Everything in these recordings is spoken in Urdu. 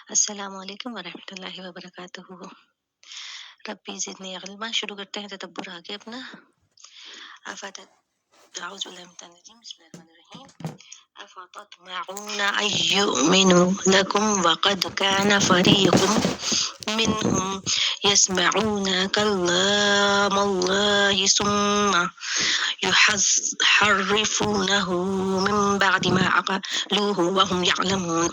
السلام علیکم ورحمۃ اللہ وبرکاتہ۔ ربی زدنی علما، شروع کرتے ہیں تدبر آگے اپنا۔ آفات اعوذ باللہ من الشیطان الرجیم، بسم اللہ الرحمن الرحیم۔ افتطمعون ان یؤمنوا لکم وقد کان فریق منهم يسمعون كلام الله ثم يحرفونه من بعد ما عقلوه وهم يعلمون۔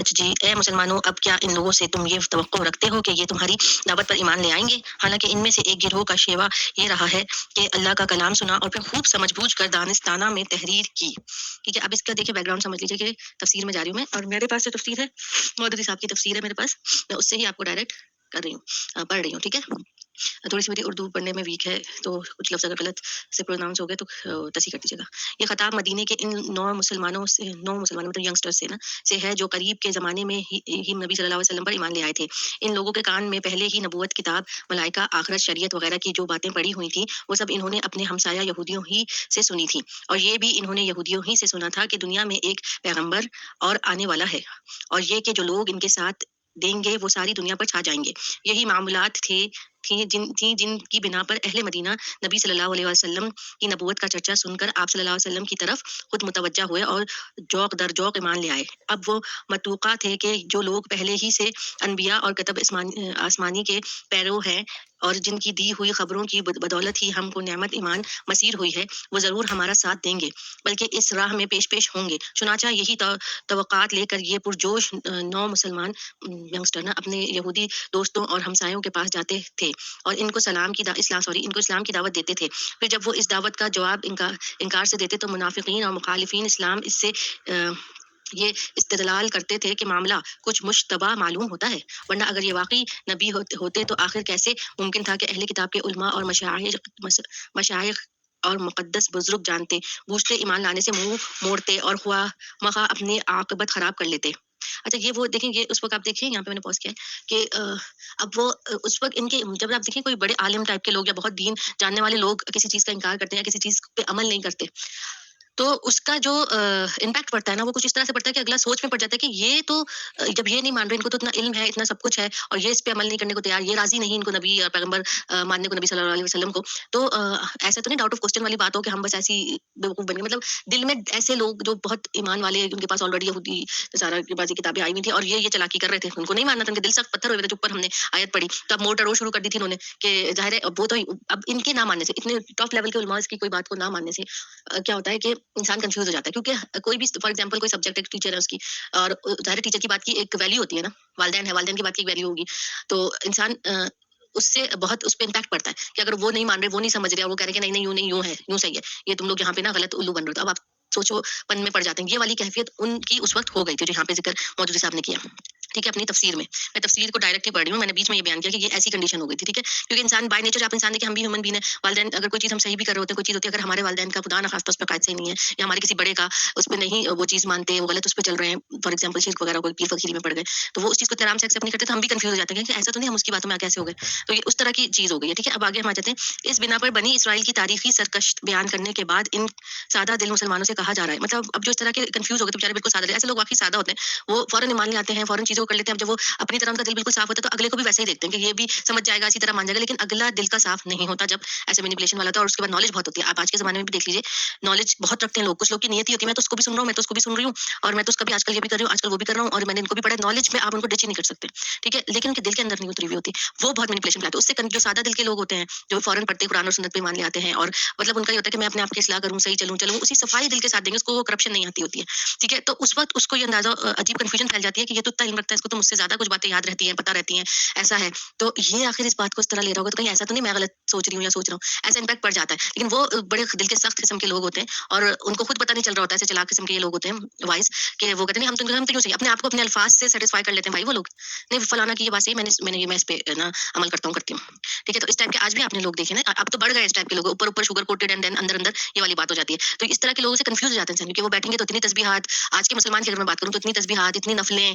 اچھا جی، اے مسلمانوں، اب کیا ان لوگوں سے تم یہ توقع رکھتے ہو کہ یہ تمہاری دعوت پر ایمان لے آئیں گے، حالانکہ ان میں سے ایک گروہ کا شیوا یہ رہا ہے کہ اللہ کا کلام سنا اور پھر خوب سمجھ بوجھ کر دانستانہ میں تحریر کی۔ ٹھیک ہے، اب اس کا دیکھیں بیک گراؤنڈ سمجھ لیجیے کہ تفسیر میں جا رہی ہوں میں، اور میرے پاس جو تفسیر ہے مودودی صاحب کی تفسیر ہے میرے پاس، میں اس سے ہی آپ کو ڈائریکٹ کر رہی ہوں، پڑھ رہی ہوں۔ ٹھیک ہے، تھوڑی سی میری اردو پڑھنے میں ویک ہے تو کچھ لفظ اگر غلط سے پروناؤنس ہو گئے تو تصحیح کر دیجیے گا۔ یہ خطاب مدینے کے ان نو مسلمانوں مطلب ینگسٹرز سے ہے جو قریب کے زمانے میں ہی نبی صلی اللہ علیہ وسلم پر ایمان لے آئے تھے۔ ان لوگوں کے کان میں پہلے ہی نبوت، کتاب، ملائکہ، آخرت، شریعت وغیرہ کی جو باتیں پڑی ہوئی تھیں وہ سب انہوں نے اپنے ہمسایہ یہودیوں ہی سے سنی تھی، اور یہ بھی انہوں نے یہودیوں ہی سے سنا تھا کہ دنیا میں ایک پیغمبر اور آنے والا ہے، اور یہ کہ جو لوگ ان کے ساتھ دیں گے وہ ساری دنیا پر چھا جائیں گے۔ یہی معاملات جن کی بنا پر اہل مدینہ نبی صلی اللہ علیہ وسلم کی نبوت کا چرچا سن کر آپ صلی اللہ علیہ وسلم کی طرف خود متوجہ ہوئے اور ذوق در ذوق ایمان لے آئے۔ اب وہ متوقع تھے کہ جو لوگ پہلے ہی سے انبیاء اور کتب آسمانی کے پیرو ہیں اور جن کی دی ہوئی خبروں کی بدولت ہی ہم کو نعمت ایمان مسیر ہوئی ہے، وہ ضرور ہمارا ساتھ دیں گے، بلکہ اس راہ میں پیش ہوں گے۔ چنانچہ یہی توقعات لے کر یہ پرجوش نو مسلمان ینگسٹر اپنے یہودی دوستوں اور ہمسایوں کے پاس جاتے تھے اور ان کو اسلام کی دعوت دیتے تھے۔ پھر جب وہ اس دعوت کا جواب انکار سے دیتے تو منافقین اور مخالفین اسلام اس سے یہ استدلال کرتے تھے کہ معاملہ کچھ مشتبہ معلوم ہوتا ہے، ورنہ اگر یہ واقعی نبی ہوتے تو آخر کیسے ممکن تھا کہ اہل کتاب کے علماء اور مشائخ اور مقدس بزرگ جانتے بوجھتے ایمان لانے سے منہ موڑتے اور خواہ مخواہ اپنی عاقبت خراب کر لیتے۔ اچھا، یہ وہ دیکھیں، یہ اس وقت آپ دیکھیں، یہاں پہ میں نے پوز کیا ہے کہ اب وہ اس وقت ان کے جب آپ دیکھیں کوئی بڑے عالم ٹائپ کے لوگ یا بہت دین جاننے والے لوگ کسی چیز کا انکار کرتے ہیں یا کسی چیز پہ عمل نہیں کرتے، تو اس کا جو امپیکٹ پڑتا ہے نا وہ کچھ اس طرح سے پڑتا ہے کہ اگلا سوچ میں پڑ جاتا ہے کہ یہ تو جب یہ نہیں مان رہے، ان کو تو اتنا علم ہے، اتنا سب کچھ ہے، اور یہ اس پہ عمل نہیں کرنے کو تیار، یہ راضی نہیں ان کو نبی اور پیغمبر ماننے کو، نبی صلی اللہ علیہ وسلم کو، تو ایسا تو نہیں ڈاؤٹ آف کوسچن والی بات ہو کہ ہم بس ایسی بیوقوف بن گئے۔ مطلب دل میں ایسے لوگ جو بہت ایمان والے، ان کے پاس آلریڈی یہودی سارا کی بازی کتابیں آئی ہوئی تھی اور یہ چلاکی کر رہے تھے، ان کو نہیں ماننا تھا، ان کے دل سخت پتھر ہوئے تھے، اوپر ہم نے آیت پڑھی تو اب موڑ ٹڑوڑ شروع کر دی تھی انہوں نے کہ ظاہر ہے وہ تو اب ان کے نہ ماننے سے، اتنے ٹاپ لیول کے علماء کی کوئی بات کو نہ ماننے سے کیا ہوتا ہے کہ انسان کنفیوز ہو جاتا ہے، کیونکہ کوئی بھی فار ایگزامپل کوئی سبجیکٹ ایک ٹیچر ہے اس کی، اور ظاہر ٹیچر کی بات کی ایک ویلیو ہوتی ہے نا، والدین ہے، والدین کی بات کی ایک ویلیو ہوگی، تو انسان اس سے بہت اس پہ امپیکٹ پڑتا ہے کہ اگر وہ نہیں مان رہے، وہ نہیں سمجھ رہے، اور وہ کہہ رہے کہ نہیں یوں نہیں، یوں ہے، یوں صحیح ہے، یہ تم لوگ یہاں پہ نا غلط الو بن رہے ہو، تو اب آپ سوچو پن میں پڑ جاتے ہیں۔ یہ والی کیفیت ان کی اس وقت ہو گئی تھی جو یہاں پہ ذکر مودودی صاحب نے کیا، ٹھیک ہے، اپنی تفسیر میں تفسیر کو ڈائریکٹ ہی پڑھ رہی ہوں، میں نے بیچ میں یہ بیان کیا کہ یہ ایسی کنڈیشن ہو گئی تھی، ٹھیک ہے، کیونکہ انسان بائی نیچر، آپ انسان دیکھیں ہم بھی ہیومن بینگ ہیں، والدین اگر کوئی چیز ہم صحیح بھی کر رہے ہوتے ہیں، کوئی چیز ہوتی ہے، اگر ہمارے والدین کا خدا نخواستہ اس پہ قائد صحیح نہیں ہے، یا ہمارے کسی بڑے کا اس پہ نہیں وہ چیز مانتے، وہ غلط اس پہ چل رہے ہیں، فار ایگزامپل شرک وغیرہ کوئی پیر فقیری میں پڑ گئے، تو وہ اس چیز کو آرام سے ایکسیپٹ نہیں کرتے، تو ہم بھی کنفیوز ہو جاتے ہیں کہ ایسا تو نہیں ہم اس کی باتوں میں کیسے ہو گئے، تو یہ اس طرح کی چیز ہو گئی ہے، ٹھیک ہے۔ اب آگے ہم آ جاتے ہیں، اس بنا پر بنی اسرائیل کی تاریخی سرکش بیان کرنے کے بعد ان سادہ دل مسلمانوں سے کہا جا رہا ہے، مطلب اب جو اس طرح کے کنفیوز ہو گئے، بیچارے بالکل سادہ دل، ایسے لوگ واقعی سادہ ہوتے ہیں، وہ فوراً ایمان لے آتے ہیں، فوراً چیزوں کو کر لیتے ہیں، اب جب وہ اپنی طرح ان کا دل بالکل صاف ہوتا ہے تو اگلے کو بھی ویسے ہی دیکھتے ہیں کہ یہ بھی سمجھ جائے گا، اسی طرح مان جائے گا، لیکن اگلا دل کا صاف نہیں ہوتا جب ایسے مینیپولیشن والا ہوتا ہے، اور اس کے بعد نالج بہت ہوتی ہے۔ آپ آج کے زمانے میں بھی دیکھ لیجیے، نالج بہت رکھتے ہیں لوگ، کچھ لوگ کی نیت ہی ہوتی ہے میں تو اس کو بھی سن رہا ہوں، میں تو اس کو بھی سن رہی ہوں، اور میں تو اس کا بھی آج کل یہ بھی کر رہی ہوں، آج کل وہ بھی کر رہا ہوں، اور میں نے ان کو بھی پڑھا، نالج میں آپ ان کو ڈچ ہی نہیں کر سکتے، ٹھیک ہے، لیکن ان کے دل کے اندر نہیں اتری ہوئی ہوتی، وہ بہت مینیپولیشن لاتے ہیں۔ اس سے جو سادہ دل کے لوگ ہوتے ہیں، جو فوراً پڑھتے قرآن اور سنت پہ مان لے آتے ہیں، اور مطلب ان کا یہ ہوتا ہے کہ میں اپنے آپ کی اصلاح کروں، صحیح چلوں، اسی صفائی دل کے ساتھ دیں گے، اس کو وہ کرپشن نہیں آتی ہوتی ہے، ٹھیک ہے، تو اس وقت اس کو یہ اندازہ عجیب کنفیوژن پھیل جاتی ہے کہ یہ تو اتنا علم رکھتا ہے، اس کو تو مجھ سے زیادہ کچھ باتیں یاد رہتی ہیں، پتہ رہتی ہیں، ایسا ہے، تو یہ آخر اس بات کو اس طرح لے رہا ہوگا تو کہیں ایسا تو نہیں میں غلط سوچ رہی ہوں یا سوچ رہا ہوں، ایسا امپیکٹ پڑ جاتا ہے۔ لیکن وہ بڑے دل کے سخت قسم کے لوگ ہوتے ہیں اور ان کو خود پتہ نہیں چل رہا ہوتا ہے، ایسے چلاک قسم کے یہ لوگ ہوتے ہیں وائز، کہ وہ کہتے ہیں ہم تو کیوں صحیح، اپنے آپ کو اپنے الفاظ سے سیٹسفائی کر لیتے ہیں، بھائی وہ لوگ نہیں فلانا کی یہ بات صحیح، میں اس پہ نا عمل کرتی ہوں، ٹھیک ہے، تو اس ٹائپ کے آج بھی آپ نے لوگ دیکھے نا، اب تو بڑھ گئے اس ٹائپ کے لوگ، اوپر شوگر کوٹڈ اینڈ دین اندر یہ والی بات ہو جاتی ہے، تو اس طرح کے لوگوں سے کنفیوز ہو جاتے ہیں انسان، کیونکہ وہ بیٹھیں گے تو اتنی تسبیحات، آج کے مسلمان کی اگر میں بات کروں تو اتنی تسبیحات، اتنی نفلیں،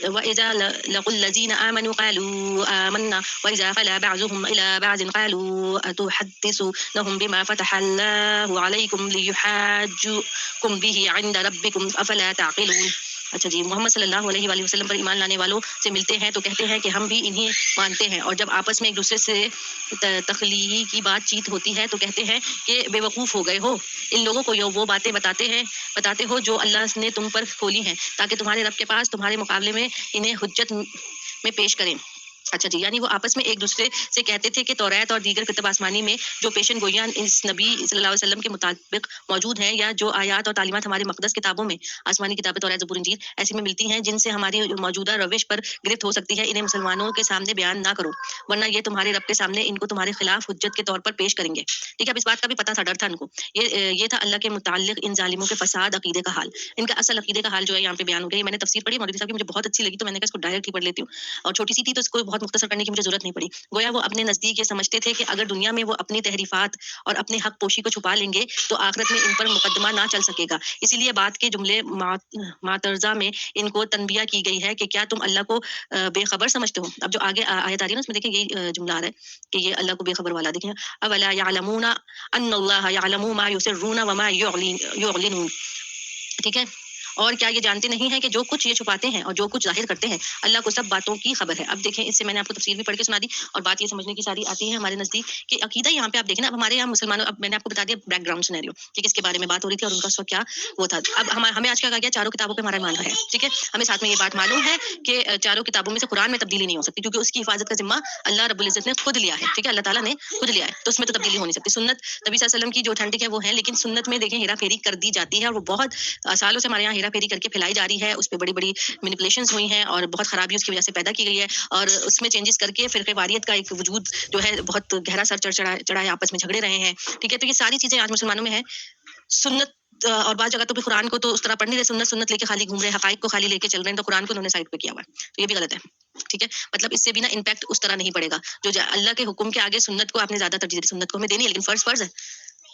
وإذا لقوا الذين آمنوا قالوا آمنا وإذا خلا بعضهم إلى بعض قالوا أتحدثونهم بما فتح الله عليكم ليحاجوكم به عند ربكم أفلا تعقلون. اچھا جی، محمد صلی اللہ علیہ وآلہ وسلم پر ایمان لانے والوں سے ملتے ہیں تو کہتے ہیں کہ ہم بھی انہیں مانتے ہیں، اور جب آپس میں ایک دوسرے سے تخلیقی کی بات چیت ہوتی ہے تو کہتے ہیں کہ بے وقوف ہو گئے ہو، ان لوگوں کو وہ باتیں بتاتے ہو جو اللہ نے تم پر کھولی ہیں تاکہ تمہارے رب کے پاس تمہارے مقابلے میں انہیں حجت میں پیش کریں. اچھا جی، یعنی وہ آپس میں ایک دوسرے سے کہتے تھے کہ توریت اور دیگر کتب آسمانی میں جو پیشن گوئیاں اس نبی صلی اللہ علیہ وسلم کے مطابق موجود ہیں، یا جو آیات اور تعلیمات ہمارے مقدس کتابوں میں، آسمانی کتابیں توریت، زبور، انجیل ایسی میں ملتی ہیں جن سے ہماری موجودہ روش پر گرفت ہو سکتی ہے، انہیں مسلمانوں کے سامنے بیان نہ کرو، ورنہ یہ تمہارے رب کے سامنے ان کو تمہارے خلاف حجت کے طور پر پیش کریں گے. ٹھیک ہے، اب اس بات کا بھی پتہ تھا، ڈر تھا ان کو. یہ تھا اللہ کے متعلق ان ظالموں کے فساد عقیدے کا حال. ان کا اصل عقیدے کا حال جو ہے یہاں پہ بیان ہو گیا. میں نے تفسیر پڑھی مولوی صاحب کی، مجھے بہت اچھی لگی تو میں نے کہا اس کو ڈائریکٹ ہی پڑھ لیتی ہوں، اور چھوٹی سی تھی تو اس کو بہت مختصر کرنے کی مجھے ضرورت نہیں پڑی. گویا وہ اپنے نزدیک یہ سمجھتے تھے کہ اگر دنیا میں وہ اپنی تحریفات اور اپنے حق پوشی کو چھپا لیں گے تو آخرت میں ان پر مقدمہ نہ چل سکے گا. اسی لیے بات کے جملے معترضہ میں ان کو تنبیہ کی گئی ہے کہ کیا تم اللہ کو بے خبر سمجھتے ہو. اب جو آگے آیت آ رہی ہے نا، اس میں دیکھیں یہی جملہ آ رہا ہے کہ یہ اللہ کو بے خبر والا. دیکھیں اولا یعلمون ان اللہ یعلم ما یسرون وما یعلنون. ٹھیک ہے، اور کیا یہ جانتے نہیں ہیں کہ جو کچھ یہ چھپاتے ہیں اور جو کچھ ظاہر کرتے ہیں اللہ کو سب باتوں کی خبر ہے. اب دیکھیں، اس سے میں نے آپ کو تفسیر بھی پڑھ کے سنا دی، اور بات یہ سمجھنے کی ساری آتی ہے ہمارے نزدیک کہ عقیدہ یہاں پہ آپ دیکھیں نا، اب ہمارے یہاں مسلمانوں، اب میں نے آپ کو بتا دیا بیک گراؤنڈ سینیریو کہ کس کے بارے میں بات ہو رہی تھی اور ان کا اس وقت کیا وہ تھا. اب ہمیں آج کیا کہا گیا، چاروں کتابوں پہ ہمارا ایمان ہے. ٹھیک ہے، ہمیں ساتھ میں یہ بات معلوم ہے کہ چاروں کتابوں میں سے قرآن میں تبدیلی نہیں ہو سکتی، کیونکہ اس کی حفاظت کا ذمہ اللہ رب العزت نے خود لیا ہے. ٹھیک ہے، اللہ تعالیٰ نے خود لیا ہے، تو اس میں تو تبدیلی ہو نہیں سکتی. سنت نبی صلی اللہ علیہ وسلم کی جو اتھینٹک ہے وہ ہے، لیکن سنت میں دیکھیں ہیرا پھیری کر دی جاتی ہے، اور وہ بہت سالوں سے ہمارے یہاں ہیرا پھیری کر کے پھیلائی جا رہی ہے. اس پہ بڑی بڑی مینیپولیشنز ہوئی ہیں اور بہت خرابی اس کی وجہ سے پیدا کی گئی ہے، اور اس میں چینجز کر کے فرقہ واریت کا ایک وجود جو ہے بہت گہرا سر چڑھا ہے، آپس میں جھگڑے رہے ہیں. ٹھیک ہے، تو یہ ساری چیزیں آج مسلمانوں میں ہے. سنت اور بعض جگہ تو بھی قرآن کو تو اس طرح پڑھ نہیں رہے، سنت لے کے خالی گھوم رہے ہیں، حقائق کو خالی لے کے چل رہے ہیں، تو قرآن کو انہوں نے سائڈ پہ کیا ہوا ہے، تو یہ بھی غلط ہے. ٹھیک ہے، مطلب اس سے بھی نا امپیکٹ اس طرح نہیں پڑے گا. جو اللہ کے حکم کے آگے سنت کو آپ نے زیادہ ترجیح دی، سنت کو ہمیں دینی ہے لیکن فرض ہے.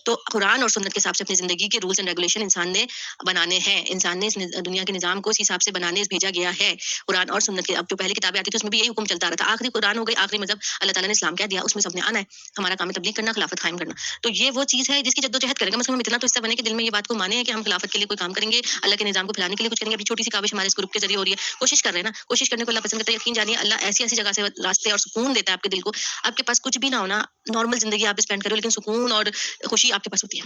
تو قرآن اور سنت کے حساب سے اپنی زندگی کے رولز اینڈ ریگولیشن انسان نے بنانے ہیں. انسان نے اس دنیا کے نظام کو اس حساب سے بنانے بھیجا گیا ہے. قرآن اور سنت کے اب جو پہلی کتابیں آتی تھی اس میں بھی یہی حکم چلتا رہا تھا. آخری قرآن ہو گئی، آخری مذہب اللہ تعالیٰ نے اسلام کیا دیا، اس میں سب نے آنا ہے. ہمارا کام ہے تبلیغ کرنا، خلافت قائم کرنا. تو یہ وہ چیز ہے جس کی جدوجہد کریں گے. مثلا ہم اتنا تو حصہ بنے کہ دل میں یہ بات کو مانے کہ ہم خلافت کے لیے کوئی کام کریں گے، اللہ کے نظام کو پھیلانے کے لیے کچھ کریں گے. ابھی چھوٹی سی کاوش ہمارے اس گروپ کے ذریعے ہو رہی ہے، کوشش کر رہے ہیں نا، کوشش کرنے کو اللہ پسند کرتا ہے. یقین جانیے اللہ ایسی ایسی جگہ سے راستے اور سکون دیتا ہے آپ کے دل کو. آپ کے پاس کچھ بھی نہ ہونا، نارمل زندگی آپ اسپینڈ کرو لیکن سکون اور خوشی آپ کے پاس ہوتی ہے.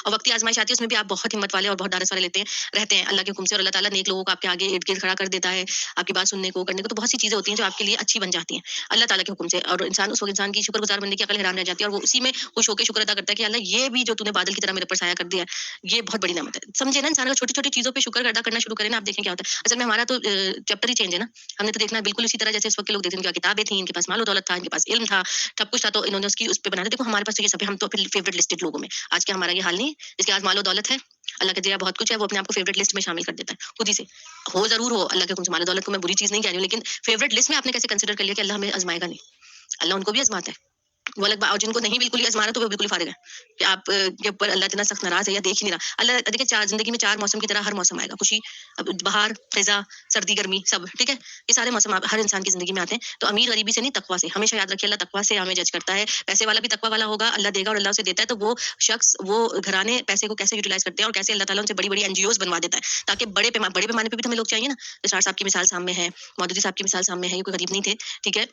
اور وقتی آزمائش آتی ہے اس میں بھی آپ بہت ہمت والے اور بہت دارس والے رہتے ہیں اللہ کے حکم سے، اور اللہ تعالیٰ نیک لوگوں کو آپ کے آگے ارد گرد کھڑا کر دیتا ہے، آپ کی بات سننے کو، کرنے کو. تو بہت سی چیزیں ہوتی ہیں جو آپ کے لیے اچھی بن جاتی ہیں اللہ تعالیٰ کے حکم سے، اور انسان اس وقت انسان کی شکر گزار بننے کی عقل حیران رہ جاتی ہے، اور وہ اسی میں خوش ہو کے شکر ادا کرتا ہے کہ اللہ یہ بھی جو تو نے بادل کی طرح میرے پر سایہ کر دیا ہے، یہ بہت بڑی نعمت ہے. سمجھے نا، انسان اگر چھوٹی چھوٹی چیزوں پہ شکر ادا کرنا شروع کرے نا، آپ دیکھیں کیا ہوتا ہے. اصل میں ہمارا تو چیپٹر ہی چینج ہے نا. ہم نے تو دیکھنا بالکل اسی طرح جیسے اس وقت کے لوگ دیکھتے ہیں، کتابیں تھیں، ان کے پاس مال و دولت تھا، ان کے پاس علم تھا، سب کچھ تھا، تو انہوں نے اس کی اس پہ بنا دیا. دیکھو ہمارے پاس تو یہ سب ہے، ہم تو پھر فیوریٹ لسٹڈ لوگوں میں. آج کے ہمارا یہ حال نہیں ہے، جس کے آج مال و دولت ہے، اللہ کا دیا بہت کچھ ہے، وہ اپنے آپ کو فیوریٹ لسٹ میں شامل کر دیتا ہے خود ہی سے. ہو ضرور ہو اللہ کے حکم سے مال و دولت کو میں بری چیز نہیں کہہ رہی ہوں، لیکن فیوریٹ لسٹ میں آپ نے کیسے کنسیڈر کر لیا کہ اللہ ہمیں آزمائے گا نہیں. اللہ ان کو بھی آزماتا ہے، وہ الگ بات. اور جن کو نہیں بالکل ہی آزمانا تو وہ بالکل فارغ ہے کہ آپ کے اوپر اللہ اتنا سخت ناراض ہے یا دیکھ ہی نہیں رہا. اللہ دیکھیں زندگی میں 4 موسم کی طرح ہر موسم آئے گا، خوشی، بہار، خزاں، سردی، گرمی، سب. ٹھیک ہے، یہ سارے موسم ہر انسان کی زندگی میں آتے ہیں. تو امیر غریبی سے نہیں، تقویٰ سے. ہمیشہ یاد رکھیے اللہ تقویٰ سے ہمیں جج کرتا ہے. پیسے والا بھی تقویٰ والا ہوگا، اللہ دے گا اور اللہ اسے دیتا ہے، تو وہ شخص، وہ گھرانے پیسے کو کیسے یوٹیلائز کرتے ہیں اور کیسے اللہ تعالیٰ ان سے بڑی بڑی NGOs بنوا دیتا ہے، تاکہ بڑے پیمانے پہ بھی تو ہمیں لوگ چاہیے نا. جسار صاحب کی مثال سامنے ہے، مودودی صاحب کی مثال سامنے ہے، یہ کوئی غریب نہیں تھے. ٹھیک ہے،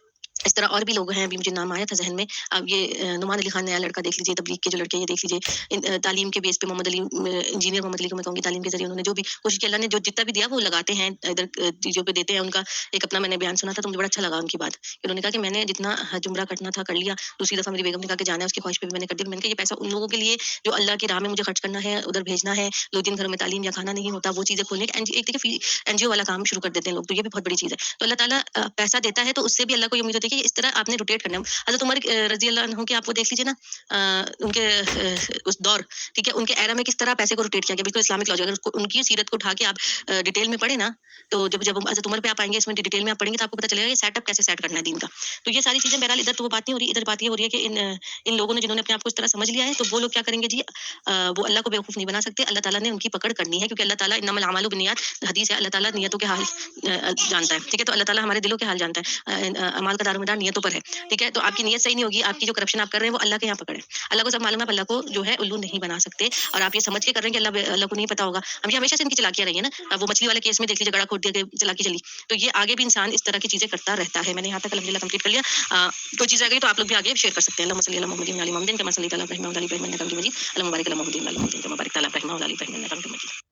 اس طرح اور بھی لوگ ہیں، ابھی مجھے نام آیا تھا ذہن میں. اب یہ نعمان علی خان نیا لڑکا دیکھ لیجیے، تبلیغ کے جو لڑکے یہ دیکھ لیجیے، تعلیم کے بیس پہ محمد علی، انجینئر محمد علی کو میں کہوں گی، تعلیم کے ذریعے انہوں نے جو بھی کوشش کی، اللہ نے جو جتنا بھی دیا وہ لگاتے ہیں ادھر چیزوں پہ دیتے ہیں. ان کا ایک اپنا میں نے بیان سنا تھا تو مجھے بڑا اچھا لگا ان کی بات کہ انہوں نے کہا کہ میں نے جتنا حج عمرہ کرنا تھا کر لیا. دوسری دفعہ میری بیگم نے کہا کہ جانا ہے، اس کی خواہش پہ بھی میں نے کر دیا. میں نے کہا یہ پیسہ ان لوگوں کے لیے جو اللہ کی راہ میں مجھے خرچ کرنا ہے، ادھر بھیجنا ہے. 2 3 گھروں میں تعلیم یا کھانا نہیں ہوتا، وہ چیزیں کھولنے ایک NGO والا کام شروع کر دیتے ہیں لوگ، تو یہ بھی بہت بڑی چیز ہے. تو اللہ تعالیٰ پیسہ دیتا ہے تو اس سے بھی اللہ کو یہ امید ہوتی ہے دیکھیے اس طرح آپ نے روٹیٹ کرنا ہے. حضرت عمر رضی اللہ عنہ کے آپ وہ دیکھ لیجیے نا, ان کے اس دور, ٹھیک ہے, ان کے ایرا میں کس طرح پیسے کو روٹیٹ کیا گیا, بالکل اسلامک لاجک. اگر ان کی سیرت کو اٹھا کے آپ ڈیٹیل میں پڑھیں نا, تو جب حضرت عمر پہ آپ آئیں گے, اس میں ڈیٹیل میں آپ پڑھیں گے تو آپ کو پتہ چلے گا کہ سیٹ اپ کیسے سیٹ کرنا ہے دین کا. تو یہ ساری چیزیں بہرحال ادھر تو وہ بات نہیں ہو رہی, ادھر بات یہ ہو رہی ہے کہ ان لوگوں نے جنہوں نے اپنے آپ کو اس طرح سمجھ لیا ہے, تو وہ لوگ کیا کریں گے جی, وہ اللہ کو بیوقوف نہیں بنا سکتے. اللہ تعالیٰ نے ان کی پکڑ کرنی ہے, کیونکہ اللہ تعالیٰ انما الاعمال بالنیات حدیث ہے, اللہ تعالیٰ نیتوں کے حال جانتا ہے, ٹھیک ہے. تو اللہ تعالیٰ ہمارے دلوں کے حال جانتا ہے, اعمال کا دار و مدار نیتوں پر ہے, ٹھیک ہے. تو آپ کی نیت صحیح نہیں ہوگی, آپ کی جو کرپشن آپ کر رہے ہیں وہ اللہ کے یہاں پکڑ ہے. اللہ کو سب معلوم ہے, اللہ کو جو ہے الو نہیں بنا سکتے, اور آپ یہ سمجھ کے کر رہے ہیں کہ اللہ کو نہیں پتا ہوگا. ہم یہ ہمیشہ سے ان کی چلاکیاں رہی ہیں نا, وہ مچھلی والے کیس میں دیکھ لیجیے, گڑا کھود دیا کہ چلاکی چلی. تو یہ آگے بھی انسان اس طرح کی چیزیں کرتا رہتا ہے. میں نے یہاں تک الحمدللہ کمپلیٹ کر لیا. کوئی چیز آ گئی تو آپ لوگ بھی آگے شیئر کر سکتے ہیں. اللہم صلی علی محمد و علی محمد کما صلیت علی ابراہیم و علی ابراہیم انک حمید مجید. اللہم بارک علی محمد و علی محمد کما بارکت علی ابراہیم و علی ابراہیم انک حمید مجید.